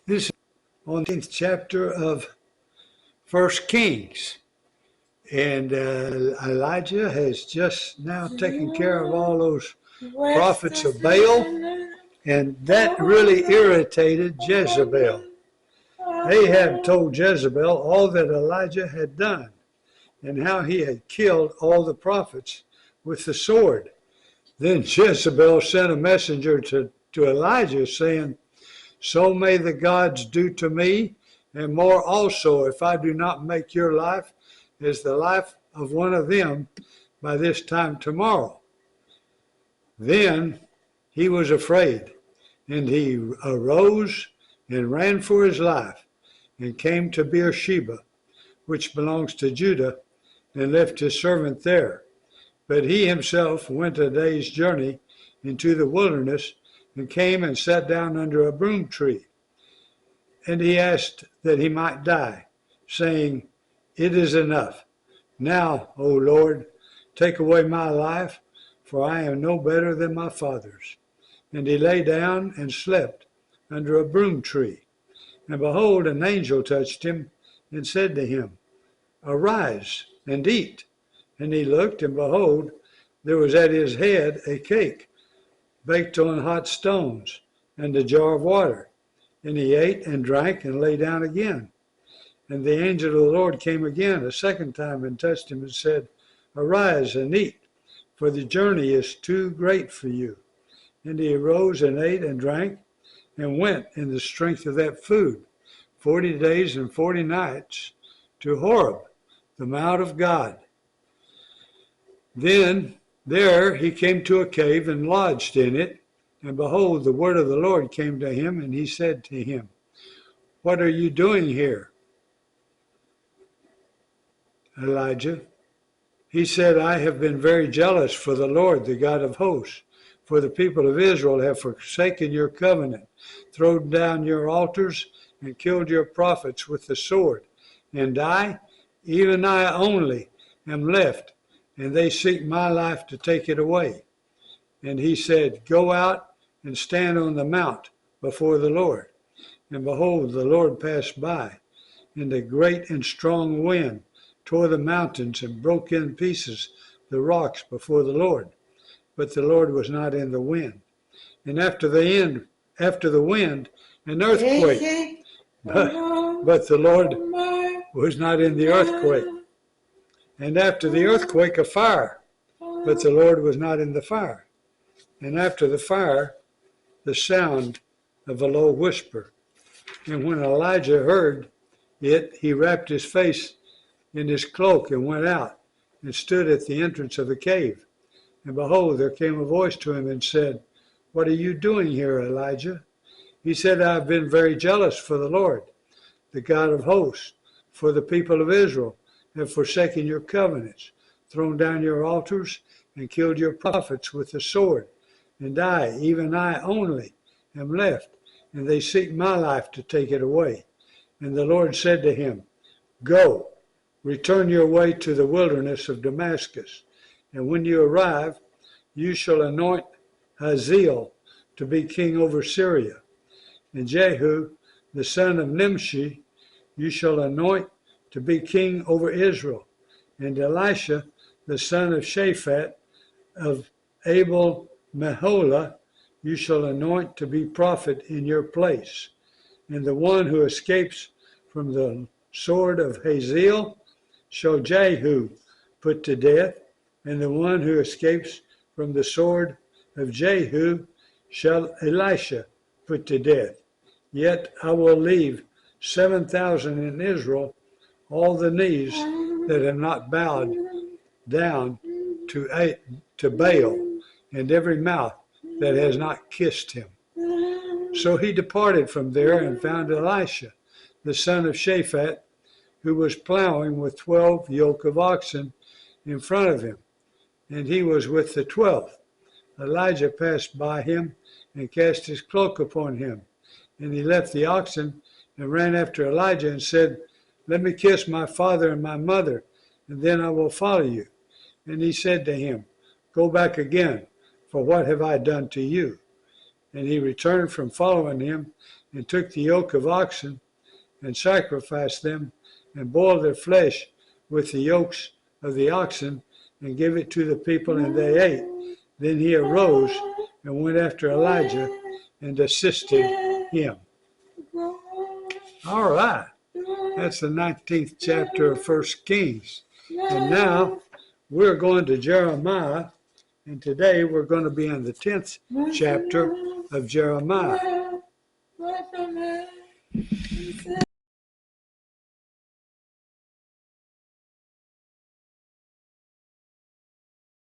This is on the 10th chapter of First Kings. And Elijah has just now taken care of all those prophets of Baal. And that really irritated Jezebel. Ahab told Jezebel all that Elijah had done and how he had killed all the prophets with the sword. Then Jezebel sent a messenger to Elijah saying, "So may the gods do to me, and more also, if I do not make your life as the life of one of them by this time tomorrow." Then he was afraid, and he arose and ran for his life, and came to Beersheba, which belongs to Judah, and left his servant there. But he himself went a day's journey into the wilderness, and came and sat down under a broom tree. And he asked that he might die, saying, "It is enough. Now, O Lord, take away my life, for I am no better than my fathers." And he lay down and slept under a broom tree. And behold, an angel touched him and said to him, "Arise and eat." And he looked, and behold, there was at his head a cake baked on hot stones, and a jar of water. And he ate and drank and lay down again. And the angel of the Lord came again a second time and touched him and said, "Arise and eat, for the journey is too great for you." And he arose and ate and drank, and went in the strength of that food 40 days and 40 nights to Horeb, the mount of God. Then there he came to a cave and lodged in it. And behold, the word of the Lord came to him, and he said to him, "What are you doing here, Elijah?" He said, "I have been very jealous for the Lord, the God of hosts, for the people of Israel have forsaken your covenant, thrown down your altars, and killed your prophets with the sword. And I, even I only, am left, and they seek my life to take it away." And he said, "Go out and stand on the mount before the Lord." And behold, the Lord passed by, and a great and strong wind tore the mountains and broke in pieces the rocks before the Lord. But the Lord was not in the wind. And after the wind, an earthquake. But the Lord was not in the earthquake. And after the earthquake, a fire. But the Lord was not in the fire. And after the fire, the sound of a low whisper. And when Elijah heard it, he wrapped his face in his cloak and went out and stood at the entrance of the cave. And behold, there came a voice to him and said, "What are you doing here, Elijah?" He said, "I have been very jealous for the Lord, the God of hosts, for the people of Israel have forsaken your covenants, thrown down your altars, and killed your prophets with the sword. And I, even I only, am left, and they seek my life to take it away." And the Lord said to him, "Go, return your way to the wilderness of Damascus, and when you arrive, you shall anoint Hazael to be king over Syria. And Jehu, the son of Nimshi, you shall anoint to be king over Israel. And Elisha, the son of Shaphat of Abel Meholah, you shall anoint to be prophet in your place. And the one who escapes from the sword of Hazael shall Jehu put to death, and the one who escapes from the sword of Jehu shall Elisha put to death. Yet I will leave 7,000 in Israel, all the knees that have not bowed down to Baal, and every mouth that has not kissed him." So he departed from there and found Elisha, the son of Shaphat, who was plowing with 12 yoke of oxen in front of him, and he was with the 12th. Elijah passed by him and cast his cloak upon him. And he left the oxen and ran after Elijah and said, "Let me kiss my father and my mother, and then I will follow you." And he said to him, "Go back again, for what have I done to you?" And he returned from following him and took the yoke of oxen and sacrificed them and boiled their flesh with the yokes of the oxen and gave it to the people, and they ate. Then he arose and went after Elijah and assisted him. All right. That's the 19th chapter of 1 Kings. And now we're going to Jeremiah, and today we're going to be in the 10th chapter of Jeremiah.